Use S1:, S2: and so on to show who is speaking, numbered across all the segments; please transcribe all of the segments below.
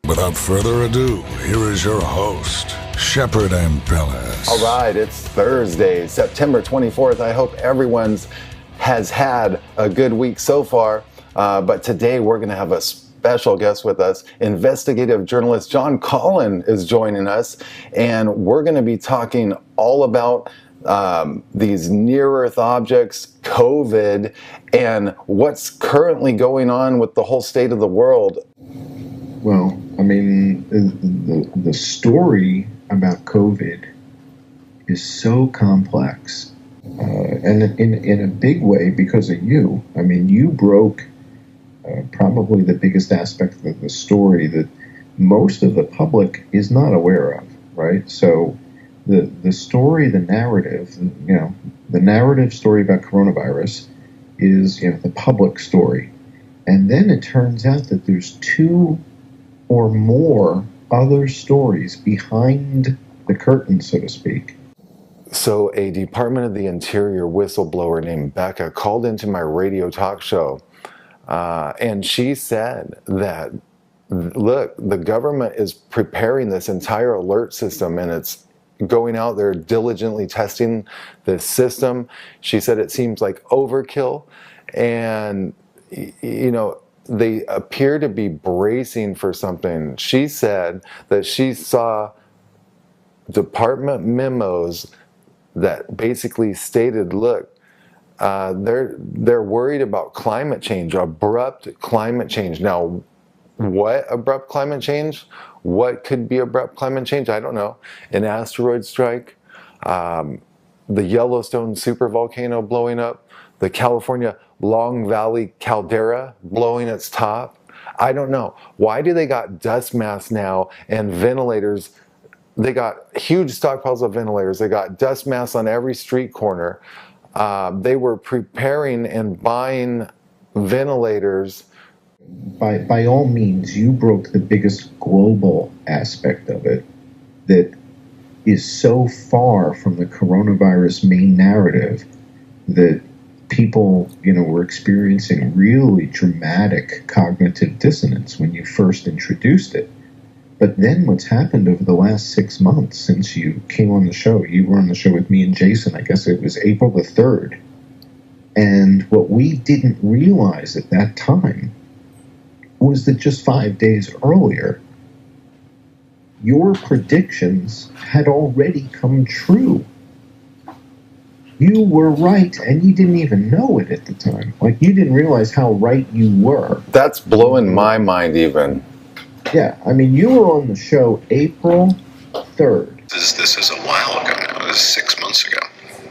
S1: Without further ado, here is your host, Shepard Ambellas.
S2: All right, it's Thursday, September 24th. I hope everyone's has had a good week so far. But today we're going to have a special guest with us. Investigative journalist John Collin is joining us, and we're going to be talking all about these near-Earth objects, COVID, and what's currently going on with the whole state of the world.
S3: Well, I mean, the story about COVID is so complex, and in a big way because of you. I mean, you broke probably the biggest aspect of the story that most of the public is not aware of, right? So the story, the narrative, the narrative story about coronavirus is, the public story. And then it turns out that there's two or more other stories behind the curtain, so to speak.
S2: So a Department of the Interior whistleblower named Becca called into my radio talk show, and she said that, look, the government is preparing this entire alert system, and it's going out there diligently testing this system. She said it seems like overkill, and, they appear to be bracing for something. She said that she saw department memos that basically stated, look, they're worried about climate change, abrupt climate change. Now, what abrupt climate change? What could be abrupt climate change? I don't know. An asteroid strike, the Yellowstone supervolcano blowing up, the California Long Valley caldera blowing its top. I don't know. Why do they got dust masks now and ventilators? They got huge stockpiles of ventilators. They got dust masks on every street corner. They were preparing and buying ventilators.
S3: By all means, you broke the biggest global aspect of it that is so far from the coronavirus main narrative that people, were experiencing really dramatic cognitive dissonance when you first introduced it. But then what's happened over the last 6 months since you came on the show, you were on the show with me and Jason, I guess it was April the 3rd. And what we didn't realize at that time was that just 5 days earlier, your predictions had already come true. You were right, and you didn't even know it at the time. Like, you didn't realize how right you were.
S2: That's blowing my mind even.
S3: Yeah, I mean, you were on the show April 3rd.
S4: This is a while ago now. This is 6 months ago.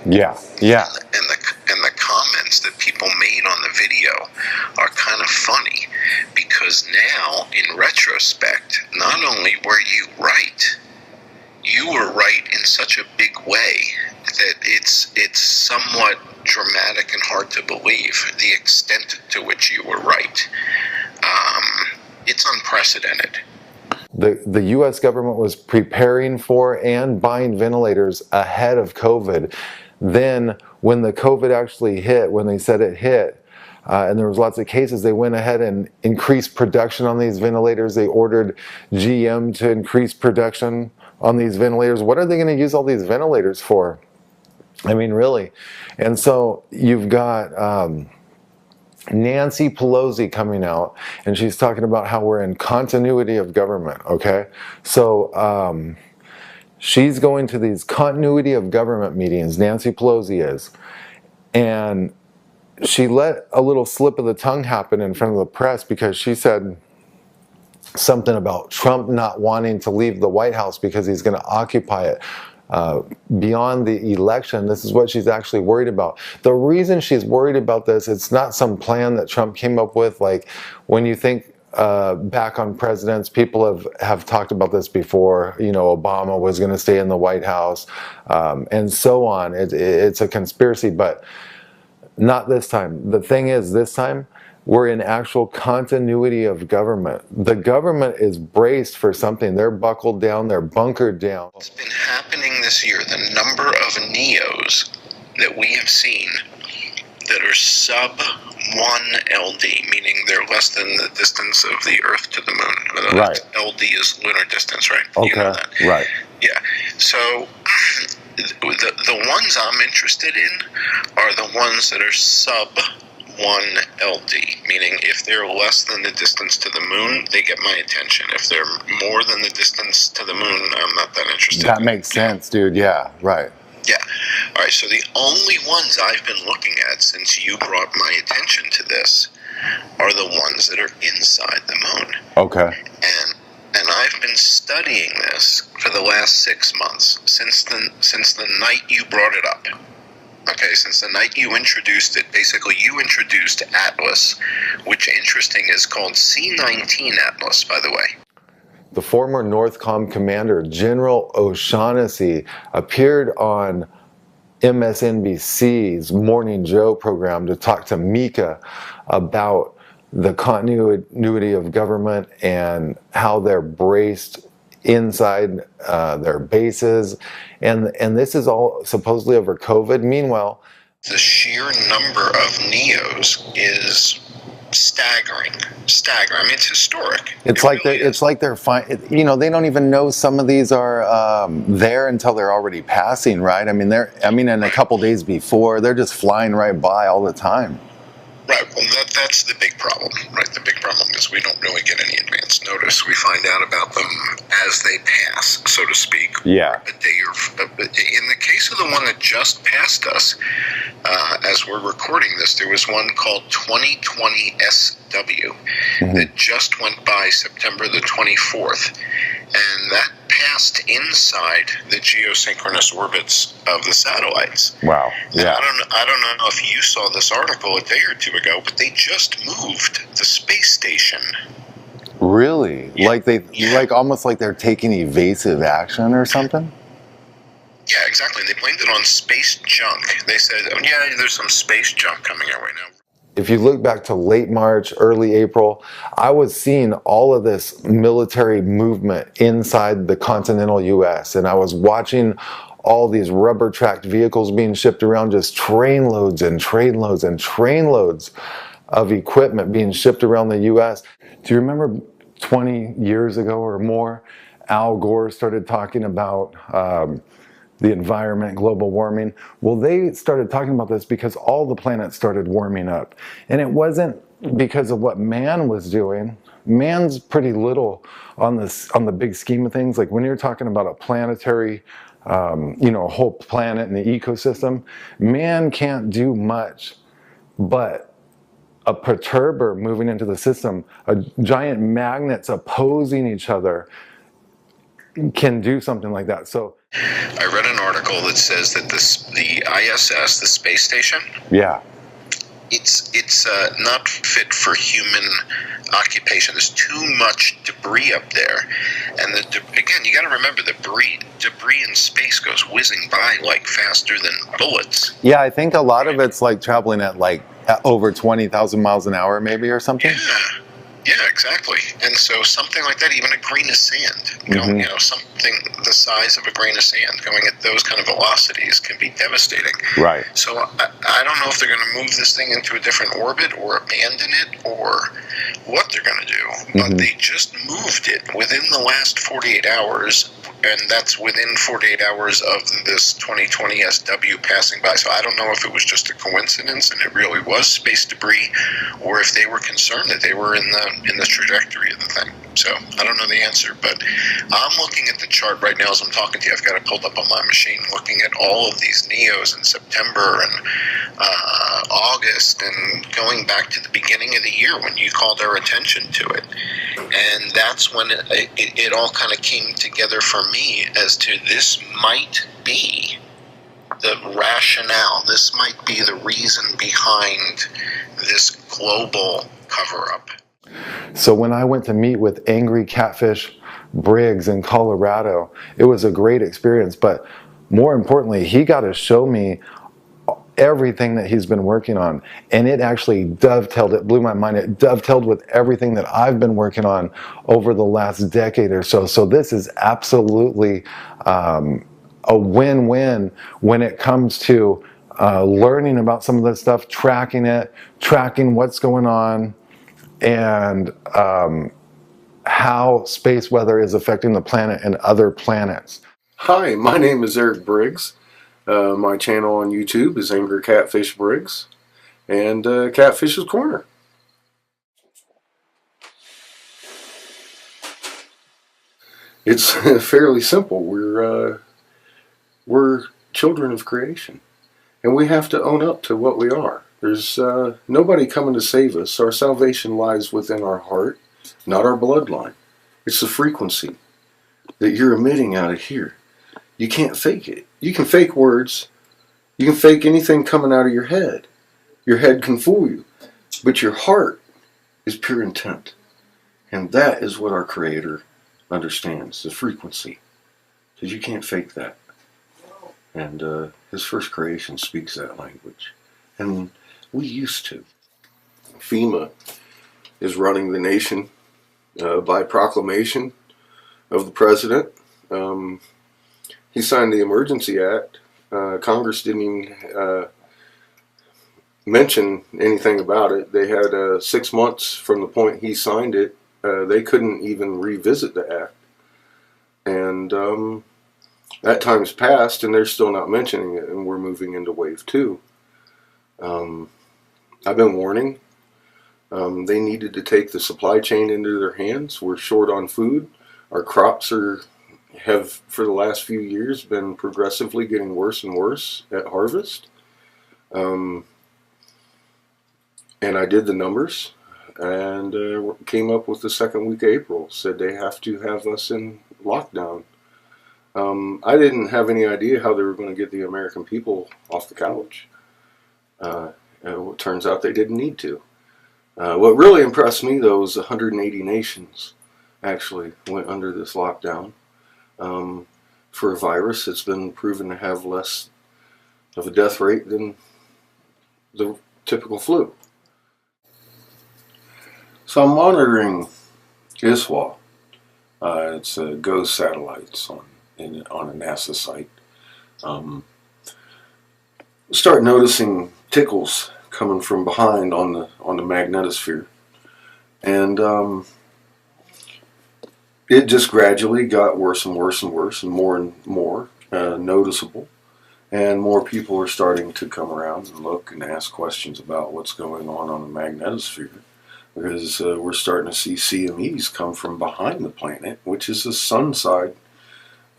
S2: Yeah.
S4: And the comments that people made on the video are kind of funny because now, in retrospect, not only were you were right in such a big way that it's somewhat dramatic and hard to believe the extent to which you were right. It's unprecedented.
S2: The U.S. government was preparing for and buying ventilators ahead of COVID. Then when the COVID actually hit, when they said it hit, and there was lots of cases, they went ahead and increased production on these ventilators. They ordered GM to increase production on these ventilators. What are they going to use all these ventilators for? I mean, really. And so you've got Nancy Pelosi coming out, and she's talking about how we're in continuity of government, okay? So she's going to these continuity of government meetings, Nancy Pelosi is, and she let a little slip of the tongue happen in front of the press because she said something about Trump not wanting to leave the White House because he's going to occupy it. Beyond the election, this is what she's actually worried about. The reason she's worried about this, it's not some plan that Trump came up with. Like, when you think back on presidents, people have talked about this before. Obama was going to stay in the White House, and so on. It's a conspiracy, but not this time. The thing is, this time, we're in actual continuity of government. The government is braced for something. They're buckled down. They're bunkered down.
S4: It's been happening this year. The number of NEOs that we have seen that are sub 1 LD, meaning they're less than the distance of the Earth to the Moon.
S2: Right.
S4: LD is lunar distance, right?
S2: Okay.
S4: You know that.
S2: Right.
S4: Yeah. So the ones I'm interested in are the ones that are sub 1 LD, meaning if they're less than the distance to the Moon, they get my attention. If they're more than the distance to the Moon, I'm not that interested.
S2: That makes sense, dude. Yeah. Right.
S4: Yeah. All right. So the only ones I've been looking at since you brought my attention to this are the ones that are inside the Moon.
S2: Okay.
S4: And I've been studying this for the last 6 months since the night you brought it up. Okay, since the night you introduced it, basically you introduced Atlas, which, interesting, is called C-19 Atlas, by the way.
S2: The former Northcom commander, General O'Shaughnessy, appeared on MSNBC's Morning Joe program to talk to Mika about the continuity of government and how they're braced inside their bases, and this is all supposedly over COVID. Meanwhile,
S4: the sheer number of NEOs is staggering. I mean, it's historic.
S2: It's like they're fine. You know, they don't even know some of these are there until they're already passing, right? I mean, in a couple days before, they're just flying right by all the time.
S4: Right. Well, that's the big problem, right? The big problem is we don't really get any advance notice. We find out about them as they pass, so to speak.
S2: Yeah.
S4: A day or in the case of the one that just passed us, as we're recording this, there was one called 2020 SW that just went by September the 24th, and that passed inside the geosynchronous orbits of the satellites.
S2: Wow. Yeah.
S4: I don't know if you saw this article a day or two ago, but they just moved the space station.
S2: Really?
S4: Yeah.
S2: Like almost like they're taking evasive action or something?
S4: Yeah, exactly. They blamed it on space junk. They said, oh, yeah, there's some space junk coming our way now.
S2: If you look back to late March, early April, I was seeing all of this military movement inside the continental US, and I was watching all these rubber-tracked vehicles being shipped around, just trainloads and trainloads and trainloads of equipment being shipped around the US. Do you remember 20 years ago or more, Al Gore started talking about the environment, global warming? Well, they started talking about this because all the planets started warming up. And it wasn't because of what man was doing. Man's pretty little on the big scheme of things. Like when you're talking about a planetary, a whole planet and the ecosystem, man can't do much, but a perturber moving into the system, giant magnets opposing each other, can do something like that. So
S4: I read an article that says that the ISS, the space station,
S2: yeah,
S4: it's not fit for human occupation. There's too much debris up there, and again, you got to remember the debris in space goes whizzing by like faster than bullets.
S2: Yeah, I think a lot of it's like traveling at like over 20,000 miles an hour, maybe, or something.
S4: Yeah, exactly. And so something like that, even a grain of sand, going, something the size of a grain of sand going at those kind of velocities can be devastating.
S2: Right.
S4: So I don't know if they're going to move this thing into a different orbit or abandon it or what they're going to do. But they just moved it within the last 48 hours, and that's within 48 hours of this 2020 SW passing by. So I don't know if it was just a coincidence and it really was space debris, or if they were concerned that they were in the trajectory of the thing. So I don't know the answer, but I'm looking at the chart right now as I'm talking to you. I've got it pulled up on my machine, looking at all of these NEOs in September and August, and going back to the beginning of the year when you called our attention to it. And that's when it all kind of came together for me as to this might be the rationale. This might be the reason behind this global cover-up.
S2: So when I went to meet with Angry Catfish Briggs in Colorado, it was a great experience. But more importantly, he got to show me everything that he's been working on. And it actually dovetailed, it blew my mind. It dovetailed with everything that I've been working on over the last decade or so. So this is absolutely a win-win when it comes to learning about some of this stuff, tracking it, tracking what's going on, and how space weather is affecting the planet and other planets.
S5: Hi, my name is Eric Briggs. My channel on YouTube is Angry Catfish Briggs and Catfish's Corner. It's fairly simple. We're children of creation, and we have to own up to what we are. There's nobody coming to save us. Our salvation lies within our heart, not our bloodline. It's the frequency that you're emitting out of here. You can't fake it. You can fake words. You can fake anything coming out of your head. Your head can fool you, but your heart is pure intent, and that is what our Creator understands, the frequency, because you can't fake that. And His first creation speaks that language, and we used to. FEMA is running the nation by proclamation of the president. He signed the Emergency Act. Congress didn't even mention anything about it. They had 6 months from the point he signed it. They couldn't even revisit the act. And that time's passed, and they're still not mentioning it, and we're moving into wave 2. I've been warning. They needed to take the supply chain into their hands. We're short on food. Our crops have for the last few years been progressively getting worse and worse at harvest. And I did the numbers and came up with the second week of April. Said they have to have us in lockdown. I didn't have any idea how they were going to get the American people off the couch. It turns out they didn't need to. What really impressed me, though, was 180 nations actually went under this lockdown. For a virus that's been proven to have less of a death rate than the typical flu. So I'm monitoring ISWA. It's GOES satellites on a NASA site. Start noticing tickles coming from behind on the magnetosphere, and it just gradually got worse and worse and worse and more noticeable, and more people are starting to come around and look and ask questions about what's going on the magnetosphere, because we're starting to see CMEs come from behind the planet, which is a sun-side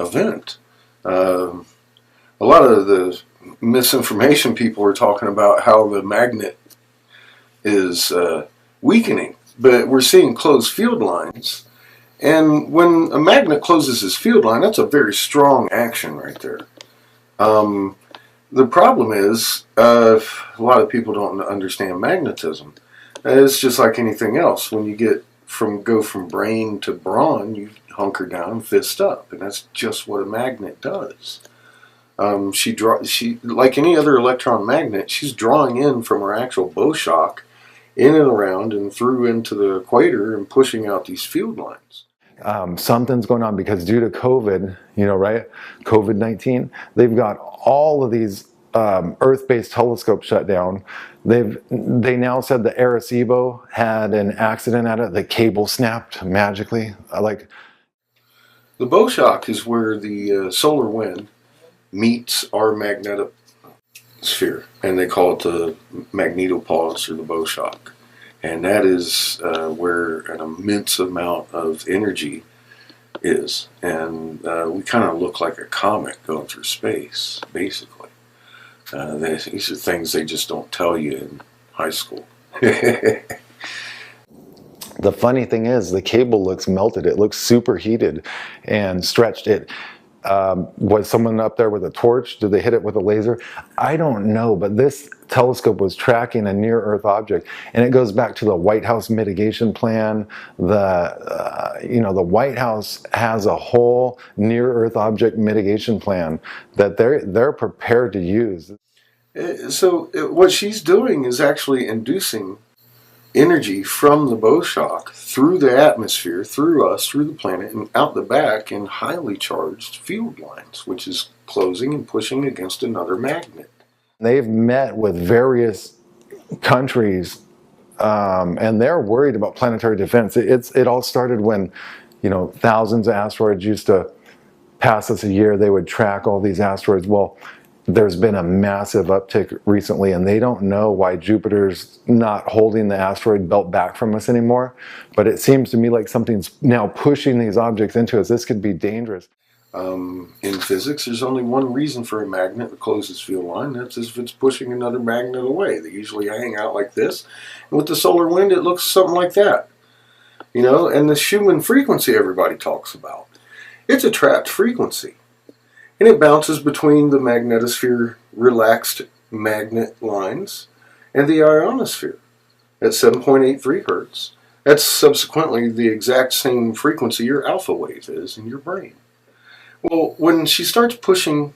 S5: event. A lot of the misinformation people are talking about how the magnet is weakening, but we're seeing closed field lines. And when a magnet closes his field line, that's a very strong action right there. The problem is, a lot of people don't understand magnetism. It's just like anything else. When you go from brain to brawn, you hunker down and fist up, and that's just what a magnet does. She like any other electron magnet, she's drawing in from her actual bow shock, in and around and through into the equator and pushing out these field lines.
S2: Something's going on because due to COVID, right? COVID-19, they've got all of these Earth-based telescopes shut down. They now said the Arecibo had an accident at it. The cable snapped magically.
S5: The bow shock is where the solar wind meets our magnetic sphere, and they call it the magnetopause or the bow shock. And that is where an immense amount of energy is. And we kind of look like a comet going through space, basically. These are things they just don't tell you in high school.
S2: The funny thing is, the cable looks melted. It looks superheated and stretched. Was someone up there with a torch? Did they hit it with a laser? I don't know, but this telescope was tracking a near-Earth object, and it goes back to the White House mitigation plan. The White House has a whole near-Earth object mitigation plan that they're prepared to use.
S5: So what she's doing is actually inducing energy from the bow shock through the atmosphere, through us, through the planet, and out the back in highly charged field lines, which is closing and pushing against another magnet.
S2: They've met with various countries, and they're worried about planetary defense. It all started when, thousands of asteroids used to pass us a year. They would track all these asteroids. Well, there's been a massive uptick recently, and they don't know why Jupiter's not holding the asteroid belt back from us anymore. But it seems to me like something's now pushing these objects into us. This could be dangerous.
S5: In physics, there's only one reason for a magnet to close its field line. That's if it's pushing another magnet away. They usually hang out like this. And with the solar wind, it looks something like that. And the Schumann frequency everybody talks about. It's a trapped frequency. And it bounces between the magnetosphere relaxed magnet lines and the ionosphere at 7.83 hertz. That's subsequently the exact same frequency your alpha wave is in your brain. Well, when she starts pushing,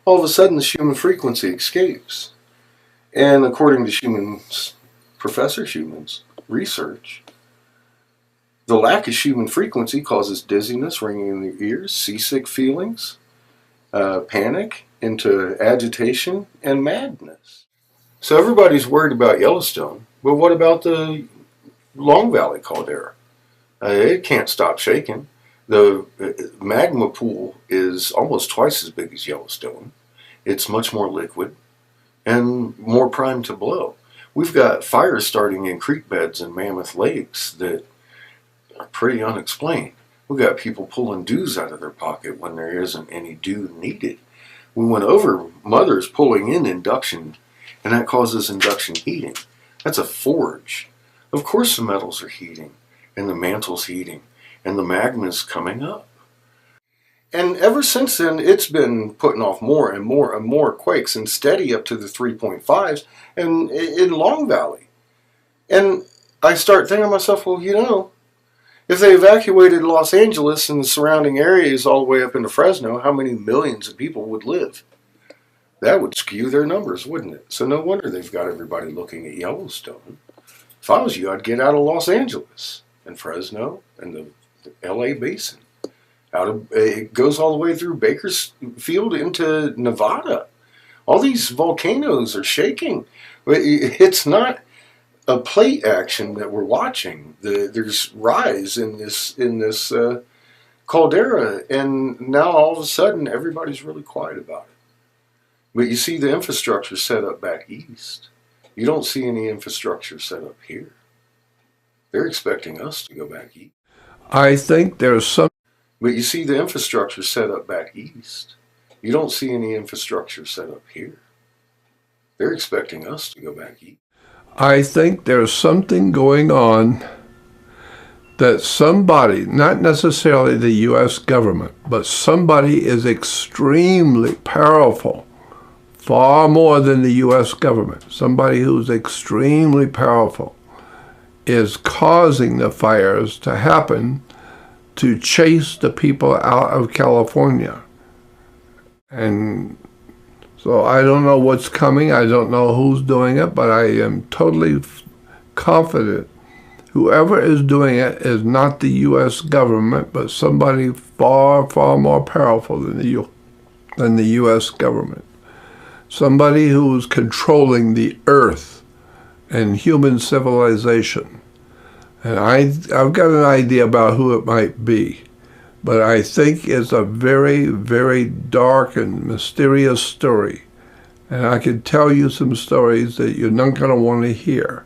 S5: all of a sudden the Schumann frequency escapes. And according to Professor Schumann's research, the lack of Schumann frequency causes dizziness, ringing in the ears, seasick feelings, panic, into agitation, and madness. So everybody's worried about Yellowstone, but what about the Long Valley caldera? It can't stop shaking. The magma pool is almost twice as big as Yellowstone. It's much more liquid and more primed to blow. We've got fires starting in creek beds and mammoth lakes that are pretty unexplained. We've got people pulling dews out of their pocket when there isn't any dew needed. We went over mothers pulling in induction, and that causes induction heating. That's a forge. Of course the metals are heating, and the mantle's heating, and the magma's coming up. And ever since then, it's been putting off more and more and more quakes, and steady up to the 3.5s and in Long Valley. And I start thinking to myself, well, if they evacuated Los Angeles and the surrounding areas all the way up into Fresno, how many millions of people would live? That would skew their numbers, wouldn't it? So no wonder they've got everybody looking at Yellowstone. If I was you, I'd get out of Los Angeles and Fresno and the LA basin. It goes all the way through Bakersfield into Nevada. All these volcanoes are shaking. It's not a plate action that we're watching. There's rise in this caldera, and now all of a sudden everybody's really quiet about it. But you see the infrastructure set up back east. You don't see any infrastructure set up here. They're expecting us to go back east.
S6: I think there's some.
S5: But you see the infrastructure set up back east. You don't see any infrastructure set up here. They're expecting us to go back east.
S6: I think there's something going on that somebody, not necessarily the U.S. government, but somebody is extremely powerful, far more than the U.S. government. Somebody who's extremely powerful is causing the fires to happen to chase the people out of California. And so I don't know what's coming. I don't know who's doing it, but I am totally confident whoever is doing it is not the U.S. government, but somebody far, far more powerful than the U.S. government. Somebody who's controlling the earth and human civilization. And I've got an idea about who it might be. But I think it's a very, very dark and mysterious story. And I can tell you some stories that you're not going to want to hear.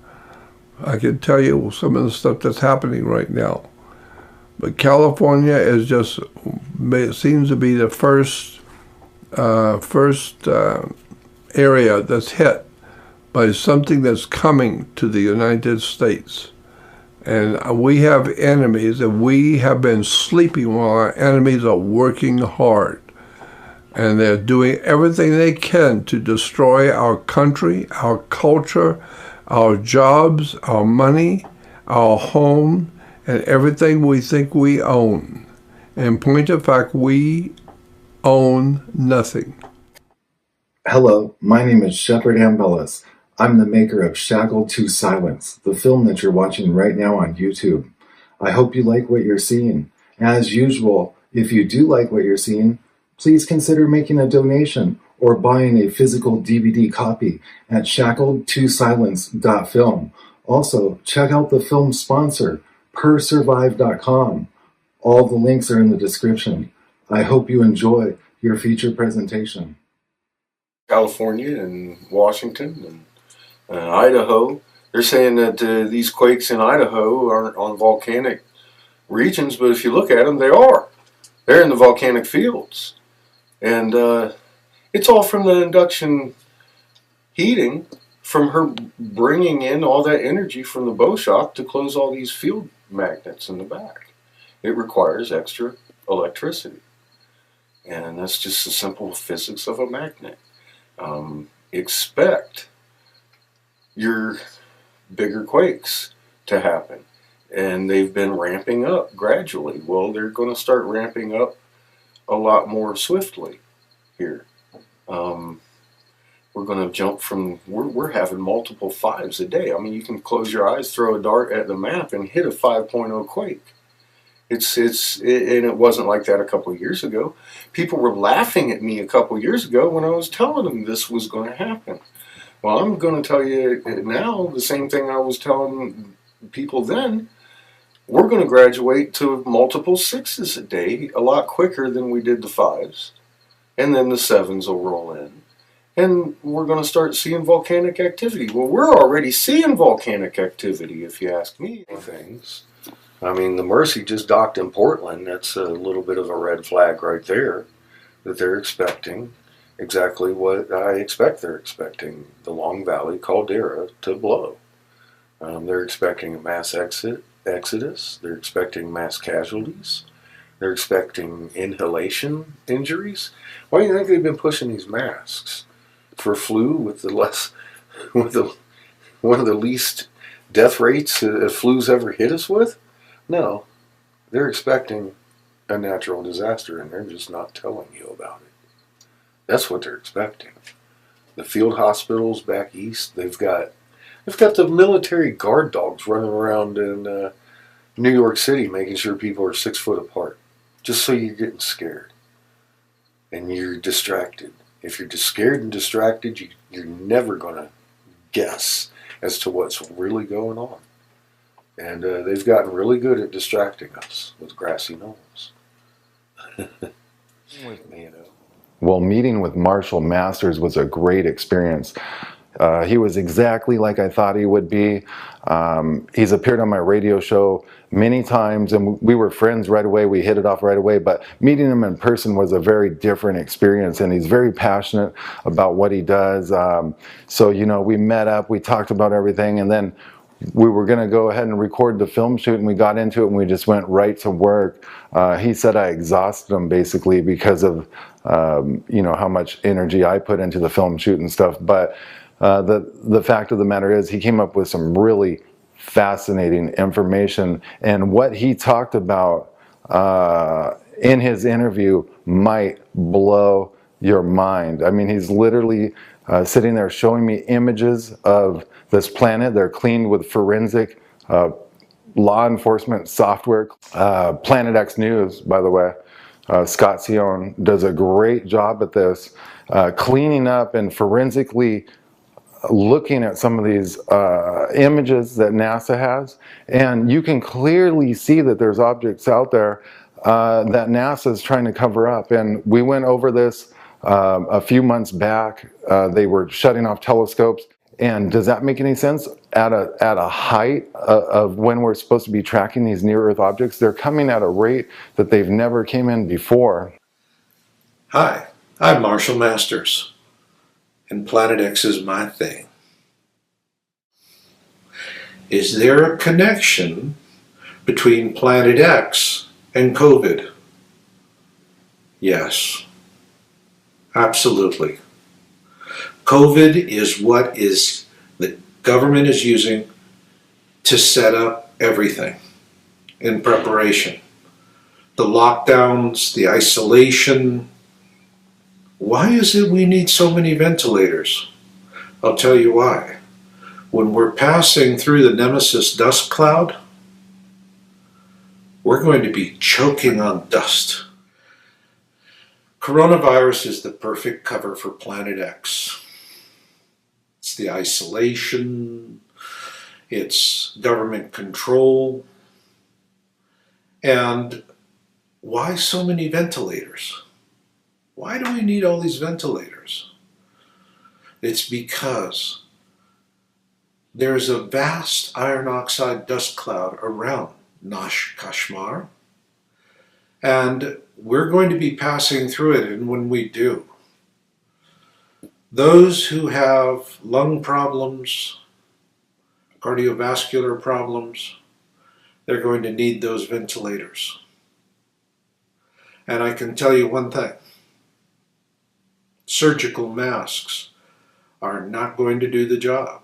S6: I can tell you some of the stuff that's happening right now. But California is just, it seems to be the first area that's hit by something that's coming to the United States. And we have enemies, and we have been sleeping while our enemies are working hard. And they're doing everything they can to destroy our country, our culture, our jobs, our money, our home, and everything we think we own. In point of fact, we own nothing.
S2: Hello, my name is Shepard Ambellas. I'm the maker of Shackled to Silence, the film that you're watching right now on YouTube. I hope you like what you're seeing. As usual, if you do like what you're seeing, please consider making a donation or buying a physical DVD copy at shackled2silence.film. Also, check out the film sponsor, persurvive.com. All the links are in the description. I hope you enjoy your feature presentation.
S5: California and Washington and Idaho. They're saying that these quakes in Idaho aren't on volcanic regions, but if you look at them, they are. They're in the volcanic fields. And it's all from the induction heating, from her bringing in all that energy from the bow shock to close all these field magnets in the back. It requires extra electricity. And that's just the simple physics of a magnet. Expect your bigger quakes to happen. And they've been ramping up gradually. Well, they're going to start ramping up a lot more swiftly here. We're going to jump from, we're having multiple 5s a day. I mean, you can close your eyes, throw a dart at the map, and hit a 5.0 quake. And it wasn't like that a couple of years ago. People were laughing at me a couple of years ago when I was telling them this was going to happen. Well, I'm going to tell you now the same thing I was telling people then. We're going to graduate to multiple 6s a day a lot quicker than we did the 5s. And then the 7s will roll in. And we're going to start seeing volcanic activity. Well, we're already seeing volcanic activity, if you ask me. Things. I mean, the Mercy just docked in Portland. That's a little bit of a red flag right there, that they're expecting exactly what I expect they're expecting, the Long Valley caldera to blow. They're expecting a mass exodus. They're expecting mass casualties. They're expecting inhalation injuries. Why do you think they've been pushing these masks? For flu with one of the least death rates flu's ever hit us with? No, they're expecting a natural disaster, and they're just not telling you about it. That's what they're expecting. The field hospitals back east, they've got the military guard dogs running around in New York City, making sure people are 6 foot apart, just so you're getting scared and you're distracted. If you're scared and distracted, you're never going to guess as to what's really going on. And they've gotten really good at distracting us with grassy knolls.
S2: Well, meeting with Marshall Masters was a great experience. He was exactly like I thought he would be. He's appeared on my radio show many times, and we were friends right away. We hit it off right away, but meeting him in person was a very different experience, and he's very passionate about what he does. So, you know, we met up, we talked about everything, and then we were going to go ahead and record the film shoot, and we got into it and we just went right to work. He said I exhausted him basically because of you know, how much energy I put into the film shoot and stuff. But the fact of the matter is he came up with some really fascinating information, and what he talked about in his interview might blow your mind. I mean, he's literally sitting there showing me images of this planet. They're cleaned with forensic law enforcement software. Planet X News, by the way, Scott Sion does a great job at this, cleaning up and forensically looking at some of these images that NASA has, and you can clearly see that there's objects out there that NASA is trying to cover up. And we went over this a few months back. They were shutting off telescopes. And does that make any sense? At a height of when we're supposed to be tracking these near-Earth objects, they're coming at a rate that they've never came in before.
S7: Hi, I'm Marshall Masters, and Planet X is my thing. Is there a connection between Planet X and COVID? Yes, absolutely. COVID is what the government is using to set up everything in preparation. The lockdowns, the isolation. Why is it we need so many ventilators? I'll tell you why. When we're passing through the Nemesis dust cloud, we're going to be choking on dust. Coronavirus is the perfect cover for Planet X. It's the isolation, it's government control, and why so many ventilators? Why do we need all these ventilators? It's because there's a vast iron oxide dust cloud around Nash Kashmar, and we're going to be passing through it, and when we do, those who have lung problems, cardiovascular problems, they're going to need those ventilators. And I can tell you one thing, surgical masks are not going to do the job.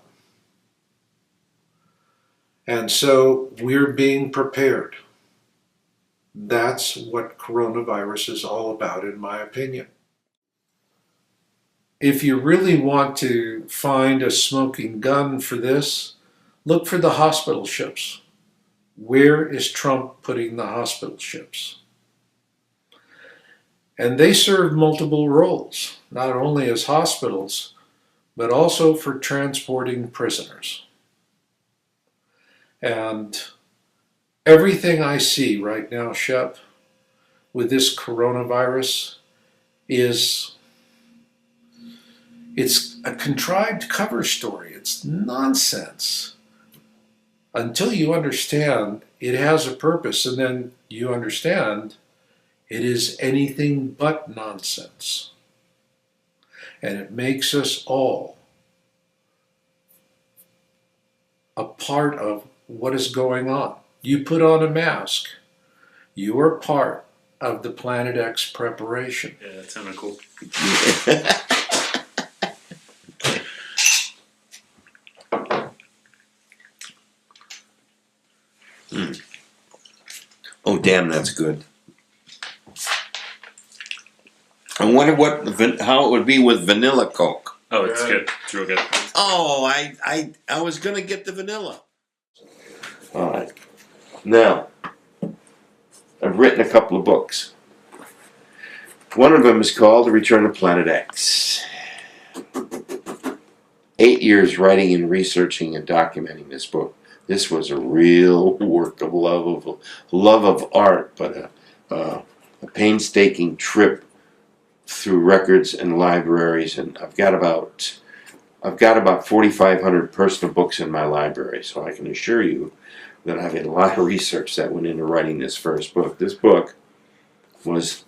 S7: And so we're being prepared. That's what coronavirus is all about, in my opinion. If you really want to find a smoking gun for this, look for the hospital ships. Where is Trump putting the hospital ships? And they serve multiple roles, not only as hospitals, but also for transporting prisoners. And everything I see right now, Shep, with this coronavirus it's a contrived cover story. It's nonsense. Until you understand it has a purpose, and then you understand it is anything but nonsense. And it makes us all a part of what is going on. You put on a mask, you are part of the Planet X preparation.
S8: Yeah, that sounded cool.
S9: Oh, damn, that's good. I wonder how it would be with vanilla Coke.
S8: Oh, it's good. It's real good.
S9: Oh, I was gonna get the vanilla. All right. Now, I've written a couple of books. One of them is called The Return of Planet X. 8 years writing and researching and documenting this book. This was a real work of love of art, but a painstaking trip through records and libraries. And I've got about 4,500 personal books in my library, so I can assure you that I've had a lot of research that went into writing this first book. This book was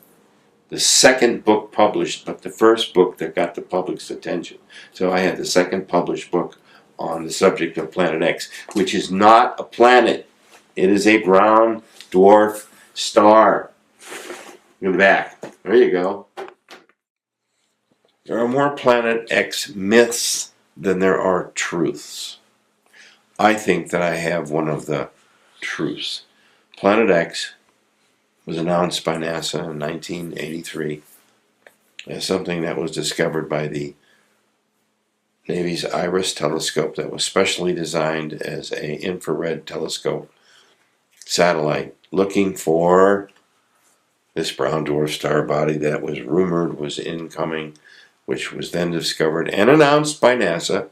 S9: the second book published, but the first book that got the public's attention. So I had the second published book on the subject of Planet X, which is not a planet. It is a brown dwarf star. Look at the back. There you go. There are more Planet X myths than there are truths. I think that I have one of the truths. Planet X was announced by NASA in 1983 as something that was discovered by the Navy's IRIS telescope that was specially designed as an infrared telescope satellite looking for this brown dwarf star body that was rumored was incoming, which was then discovered and announced by NASA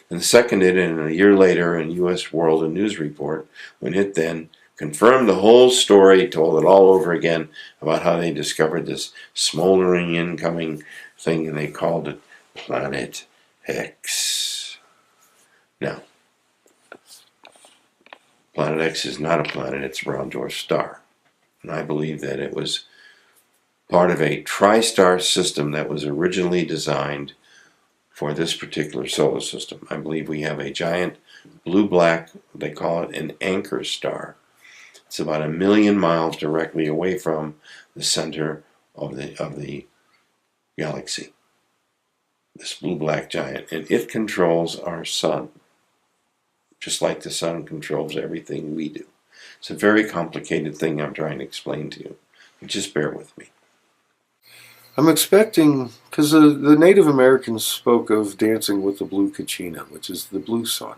S9: and seconded in a year later in U.S. World and News Report, when it then confirmed the whole story, told it all over again about how they discovered this smoldering incoming thing, and they called it Planet X. Now, Planet X is not a planet, it's a brown dwarf star. And I believe that it was part of a tri-star system that was originally designed for this particular solar system. I believe we have a giant blue-black, they call it an anchor star. It's about 1 million miles directly away from the center of the galaxy. This blue-black giant, and it controls our sun, just like the sun controls everything we do. It's a very complicated thing I'm trying to explain to you. Just bear with me.
S5: I'm expecting, because the Native Americans spoke of dancing with the blue kachina, which is the blue sun.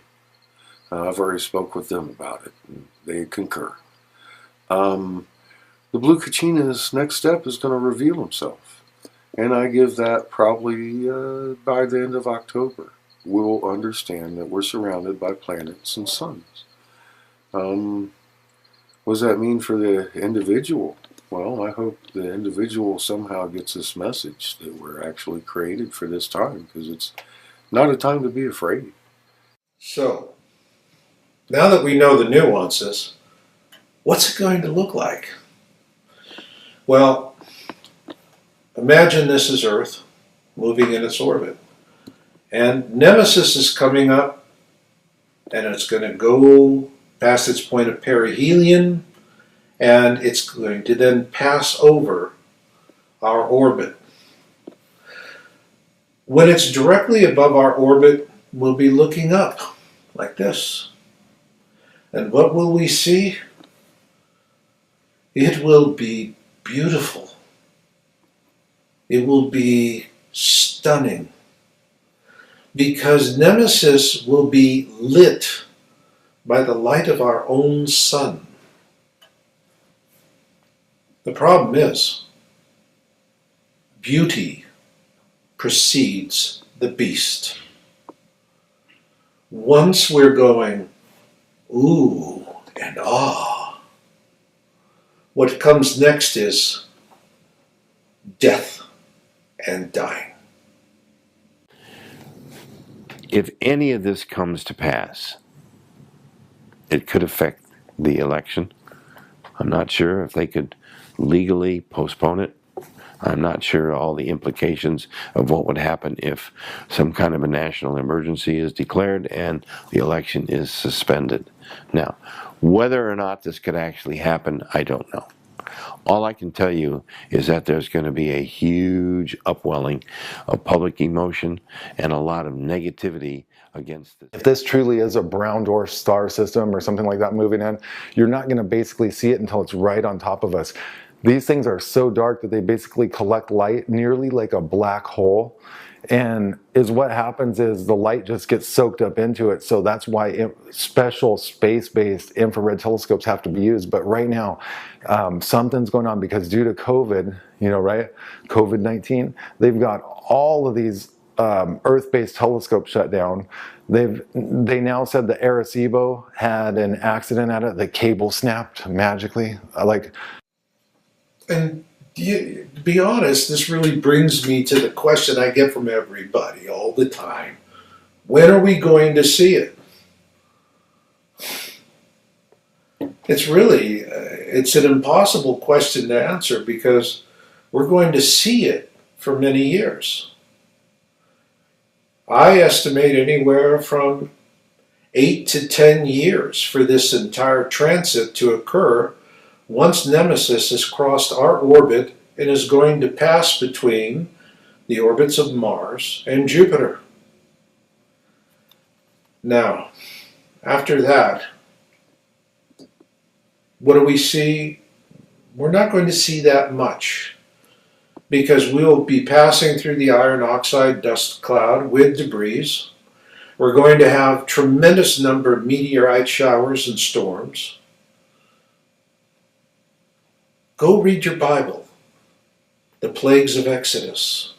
S5: I've already spoke with them about it, and they concur. The blue kachina's next step is going to reveal himself. And I give that probably by the end of October, we'll understand that we're surrounded by planets and suns. What does that mean for the individual? Well, I hope the individual somehow gets this message that we're actually created for this time, because it's not a time to be afraid.
S7: So, now that we know the nuances, what's it going to look like? Well, imagine this is Earth moving in its orbit. And Nemesis is coming up, and it's going to go past its point of perihelion, and it's going to then pass over our orbit. When it's directly above our orbit, we'll be looking up like this. And what will we see? It will be beautiful. It will be stunning. Because Nemesis will be lit by the light of our own sun. The problem is, beauty precedes the beast. Once we're going, ooh and ah, what comes next is death and dying.
S9: If any of this comes to pass, it could affect the election. I'm not sure if they could legally postpone it. I'm not sure all the implications of what would happen if some kind of a national emergency is declared and the election is suspended. Now, whether or not this could actually happen, I don't know. All I can tell you is that there's going to be a huge upwelling of public emotion and a lot of negativity against this.
S2: If this truly is a brown dwarf star system or something like that moving in, you're not going to basically see it until it's right on top of us. These things are so dark that they basically collect light nearly like a black hole. And what happens is the light just gets soaked up into it. So that's why special space-based infrared telescopes have to be used. But right now, something's going on because due to COVID, right? COVID-19, they've got all of these Earth-based telescopes shut down. They now said the Arecibo had an accident at it. The cable snapped magically.
S7: And to be honest, this really brings me to the question I get from everybody all the time. When are we going to see it? It's an impossible question to answer because we're going to see it for many years. I estimate anywhere from 8 to 10 years for this entire transit to occur once Nemesis has crossed our orbit and is going to pass between the orbits of Mars and Jupiter. Now, after that, what do we see? We're not going to see that much because we'll be passing through the iron oxide dust cloud with debris. We're going to have tremendous number of meteorite showers and storms. Go read your Bible, the plagues of Exodus.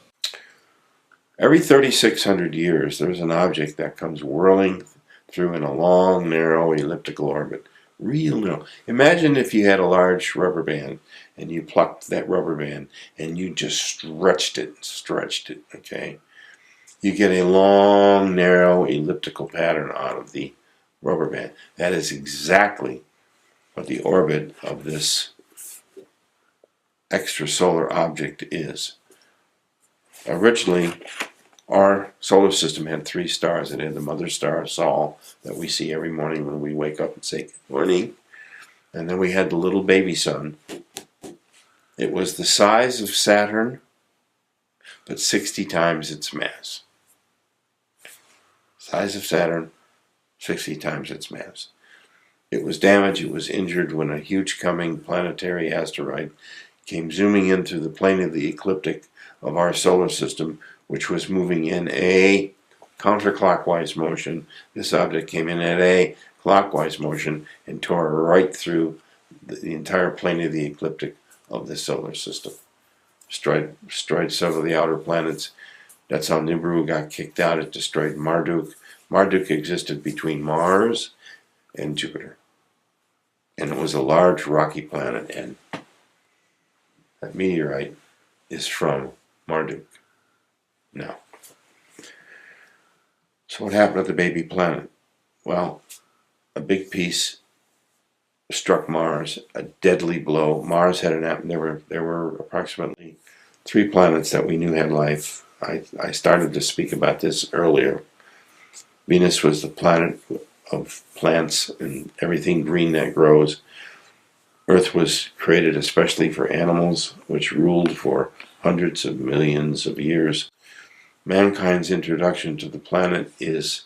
S9: Every 3,600 years, there's an object that comes whirling through in a long, narrow, elliptical orbit. Real narrow. Imagine if you had a large rubber band and you plucked that rubber band and you just stretched it, okay? You get a long, narrow, elliptical pattern out of the rubber band. That is exactly what the orbit of this extrasolar object is. Originally, our solar system had 3 stars. It had the mother star, Sol, that we see every morning when we wake up and say good morning. And then we had the little baby sun. It was the size of Saturn, but 60 times its mass. Size of Saturn, 60 times its mass. It was damaged, it was injured when a huge coming planetary asteroid came zooming in through the plane of the ecliptic of our solar system, which was moving in a counterclockwise motion. This object came in at a clockwise motion and tore right through the entire plane of the ecliptic of the solar system. destroyed several of the outer planets. That's how Nibiru got kicked out. It destroyed Marduk. Marduk existed between Mars and Jupiter. And it was a large rocky planet, and that meteorite is from Marduk. Now, so what happened to the baby planet? Well, a big piece struck Mars, a deadly blow. Mars had there were approximately 3 planets that we knew had life. I started to speak about this earlier. Venus was the planet of plants and everything green that grows. Earth was created especially for animals, which ruled for hundreds of millions of years. Mankind's introduction to the planet is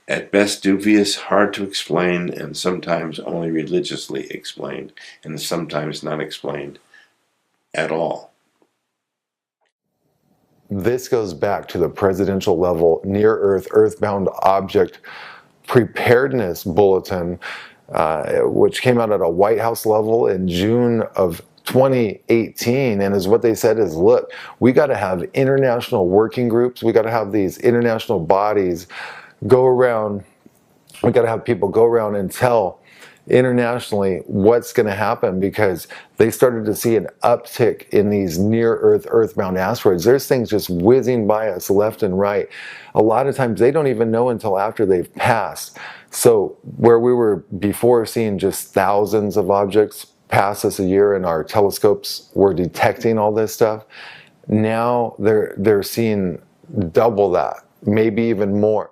S9: at best dubious, hard to explain, and sometimes only religiously explained, and sometimes not explained at all.
S2: This goes back to the presidential level near-Earth, earthbound object preparedness bulletin, which came out at a White House level in June of 2018, and is what they said is, look, we got to have international working groups, we got to have these international bodies go around, we got to have people go around and tell internationally what's going to happen, because they started to see an uptick in these near-Earth, earthbound asteroids. There's things just whizzing by us left and right. A lot of times they don't even know until after they've passed. So where we were before seeing just thousands of objects pass us a year and our telescopes were detecting all this stuff, now they're seeing double that, maybe even more.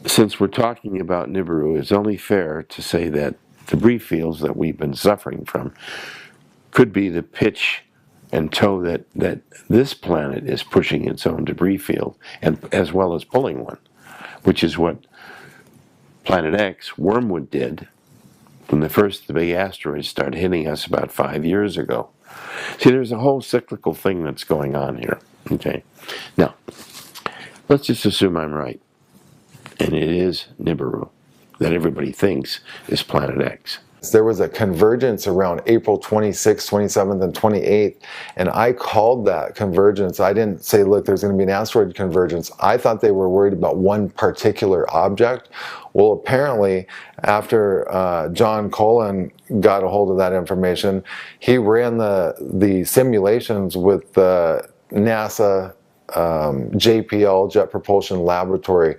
S9: Since we're talking about Nibiru, it's only fair to say that debris fields that we've been suffering from could be the pitch and toe that this planet is pushing its own debris field, and as well as pulling one, which is what Planet X, Wormwood, did when the big asteroids started hitting us about 5 years ago. See, there's a whole cyclical thing that's going on here. Okay, now let's just assume I'm right, and it is Nibiru that everybody thinks is Planet X.
S2: There was a convergence around April 26th, 27th, and 28th, and I called that convergence. I didn't say, look, there's going to be an asteroid convergence. I thought they were worried about one particular object. Well, apparently, after John Cullen got a hold of that information, he ran the simulations with the NASA JPL, Jet Propulsion Laboratory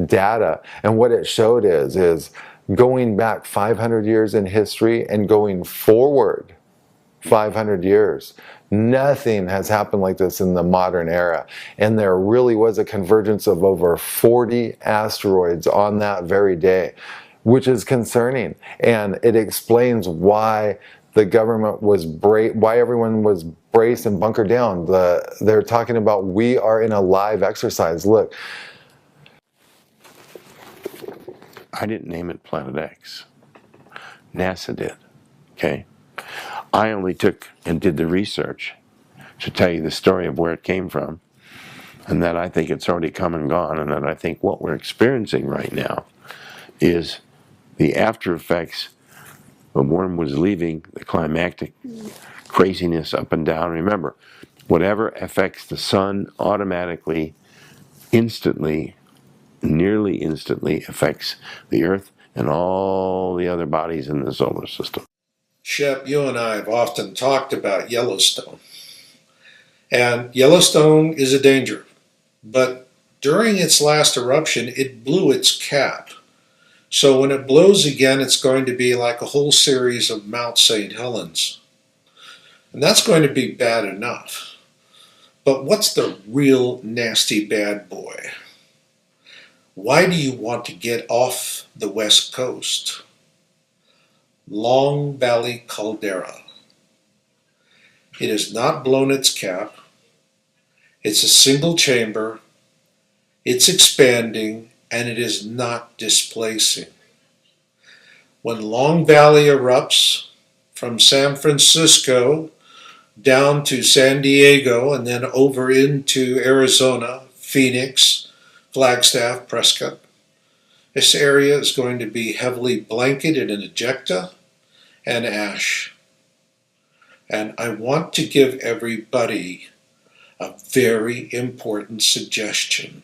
S2: data, and what it showed is going back 500 years in history and going forward 500 years, nothing has happened like this in the modern era. And there really was a convergence of over 40 asteroids on that very day, which is concerning. And it explains why the government was why everyone was braced and bunkered down. They're talking about, we are in a live exercise. Look,
S9: I didn't name it Planet X. NASA did. Okay? I only took and did the research to tell you the story of where it came from, and that I think it's already come and gone, and that I think what we're experiencing right now is the after effects when Wormwood was leaving, the climactic craziness up and down. Remember, whatever affects the sun automatically, instantly, nearly instantly affects the Earth and all the other bodies in the solar system.
S7: Shep, you and I have often talked about Yellowstone. And Yellowstone is a danger. But during its last eruption, it blew its cap. So when it blows again, it's going to be like a whole series of Mount St. Helens. And that's going to be bad enough. But what's the real nasty bad boy? Why do you want to get off the West Coast? Long Valley Caldera. It has not blown its cap. It's a single chamber. It's expanding, and it is not displacing. When Long Valley erupts from San Francisco down to San Diego and then over into Arizona, Phoenix, Flagstaff, Prescott, this area is going to be heavily blanketed in ejecta and ash. And I want to give everybody a very important suggestion.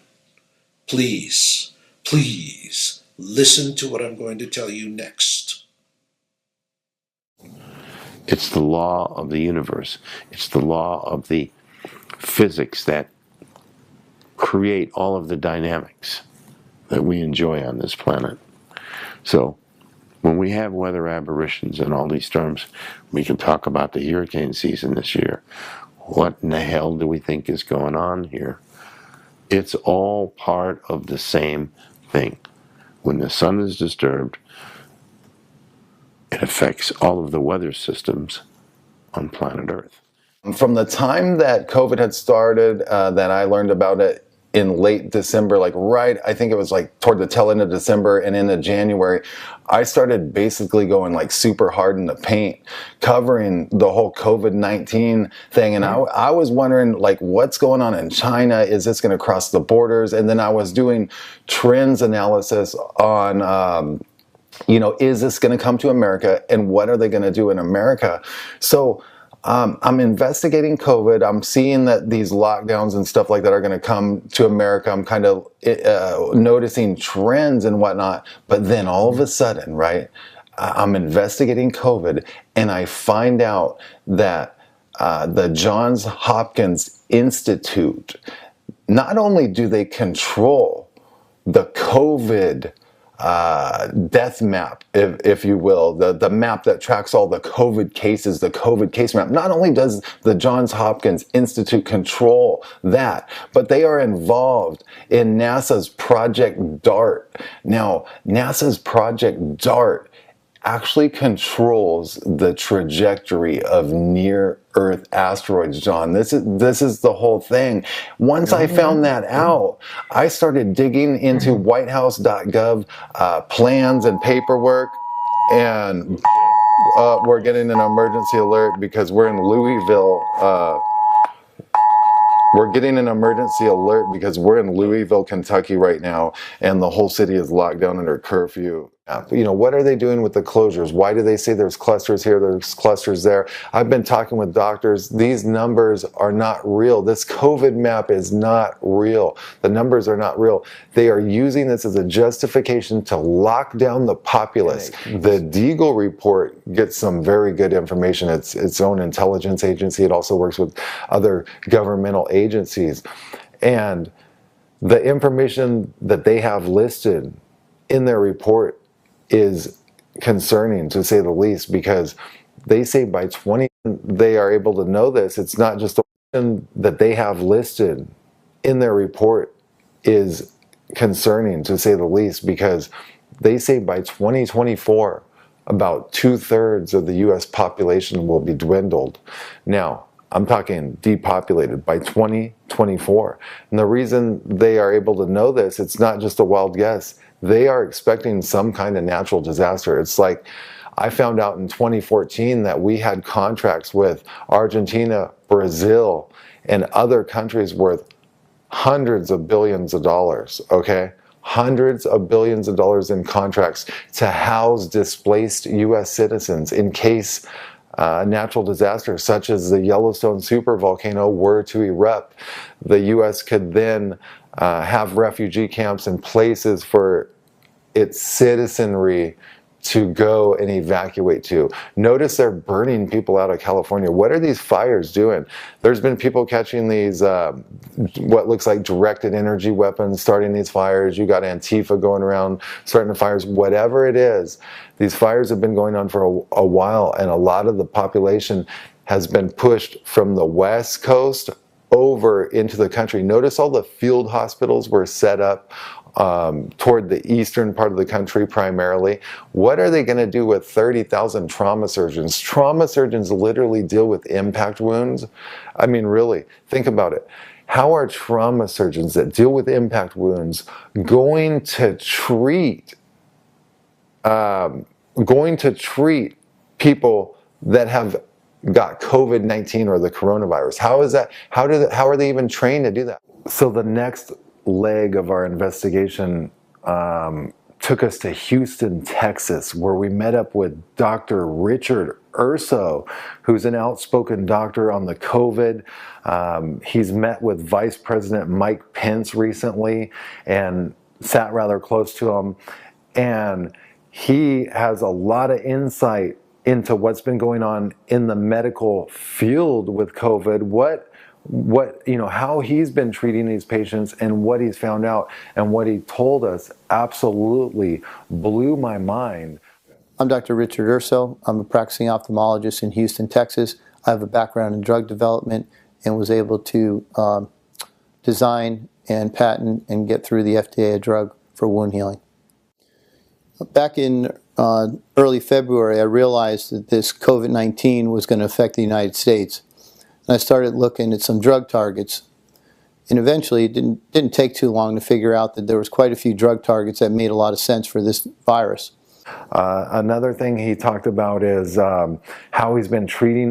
S7: Please, please listen to what I'm going to tell you next.
S9: It's the law of the universe. It's the law of the physics that create all of the dynamics that we enjoy on this planet. So when we have weather aberrations and all these storms, we can talk about the hurricane season this year. What in the hell do we think is going on here? It's all part of the same thing. When the sun is disturbed, it affects all of the weather systems on planet Earth.
S2: From the time that COVID had started, that I learned about it in late December, I think it was toward the tail end of December and into January, I started basically going super hard in the paint, covering the whole COVID-19 thing. And I was wondering, what's going on in China? Is this going to cross the borders? And then I was doing trends analysis on, is this going to come to America, and what are they going to do in America? So I'm investigating COVID. I'm seeing that these lockdowns and stuff like that are going to come to America. I'm kind of noticing trends and whatnot. But then all of a sudden, right, I'm investigating COVID, and I find out that the Johns Hopkins Institute, not only do they control the COVID death map, if you will, the map that tracks all the COVID cases, the COVID case map. Not only does the Johns Hopkins Institute control that, but they are involved in NASA's Project DART. Now, NASA's Project DART actually controls the trajectory of near-Earth asteroids, John. This is the whole thing. Once I found that out, I started digging into whitehouse.gov plans and paperwork, and we're getting an emergency alert because we're in Louisville. We're getting an emergency alert because we're in Louisville, Kentucky right now, and the whole city is locked down under curfew. What are they doing with the closures? Why do they say there's clusters here, there's clusters there? I've been talking with doctors. These numbers are not real. This COVID map is not real. The numbers are not real. They are using this as a justification to lock down the populace. The Deagle report gets some very good information. It's its own intelligence agency. It also works with other governmental agencies. And the information that they have listed in their report is concerning, to say the least, because they say by 20 they are able to know this. It's not just the that they have listed in their report is concerning, to say the least, because they say by 2024 about 2/3 of the US population will be dwindled. Now, I'm talking depopulated by 2024. And the reason they are able to know this, it's not just a wild guess. They are expecting some kind of natural disaster. It's like I found out in 2014 that we had contracts with Argentina, Brazil, and other countries worth hundreds of billions of dollars, okay? Hundreds of billions of dollars in contracts to house displaced US citizens in case natural disasters such as the Yellowstone supervolcano were to erupt. The US could then have refugee camps and places for its citizenry to go and evacuate to. Notice they're burning people out of California. What are these fires doing? There's been people catching these, what looks like directed energy weapons, starting these fires. You got Antifa going around starting the fires. Whatever it is, these fires have been going on for a while, and a lot of the population has been pushed from the West Coast over into the country. Notice all the field hospitals were set up toward the eastern part of the country primarily. What are they going to do with 30,000 trauma surgeons? Trauma surgeons literally deal with impact wounds. I mean, really, think about it. How are trauma surgeons that deal with impact wounds going to treat people that have got COVID-19 or the coronavirus? How is that? How are they even trained to do that? So the next leg of our investigation took us to Houston, Texas, where we met up with Dr. Richard Urso, who's an outspoken doctor on the COVID. He's met with Vice President Mike Pence recently and sat rather close to him. And he has a lot of insight into what's been going on in the medical field with COVID, how he's been treating these patients and what he's found out, and what he told us absolutely blew my mind.
S10: I'm Dr. Richard Urso. I'm a practicing ophthalmologist in Houston, Texas. I have a background in drug development and was able to design and patent and get through the FDA a drug for wound healing. Back in early February, I realized that this COVID-19 was going to affect the United States. And I started looking at some drug targets. And eventually, it didn't take too long to figure out that there was quite a few drug targets that made a lot of sense for this virus.
S2: Another thing he talked about is how he's been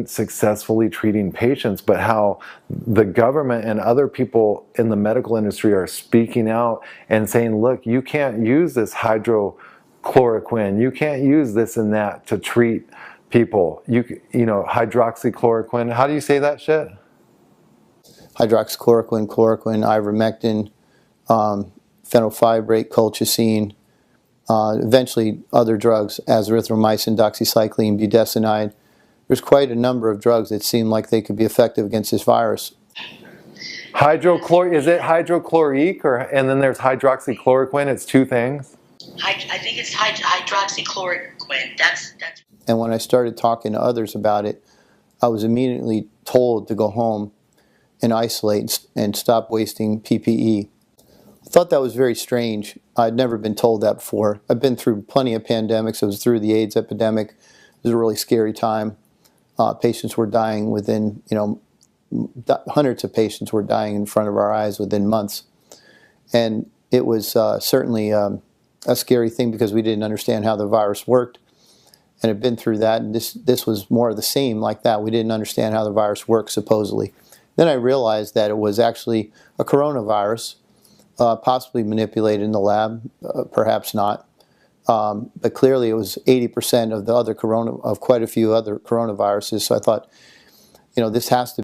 S2: successfully treating patients, but how the government and other people in the medical industry are speaking out and saying, look, you can't use this hydrochloroquine, you can't use this and that to treat people. Hydroxychloroquine, how do you say that shit?
S10: Hydroxychloroquine, chloroquine, ivermectin, fenofibrate, colchicine, eventually other drugs, azithromycin, doxycycline, budesonide. There's quite a number of drugs that seem like they could be effective against this virus.
S2: Is it hydrochloric, and then there's hydroxychloroquine? It's two things?
S11: I think it's hydroxychloroquine. That's.
S10: And when I started talking to others about it, I was immediately told to go home and isolate and stop wasting PPE. I thought that was very strange. I'd never been told that before. I've been through plenty of pandemics. I was through the AIDS epidemic. It was a really scary time. Patients were dying within, hundreds of patients were dying in front of our eyes within months. And it was certainly a scary thing because we didn't understand how the virus worked. And I've been through that, and this was more of the same like that. We didn't understand how the virus works, supposedly. Then I realized that it was actually a coronavirus, possibly manipulated in the lab, perhaps not. But clearly it was 80% of the other quite a few other coronaviruses. So I thought, this has to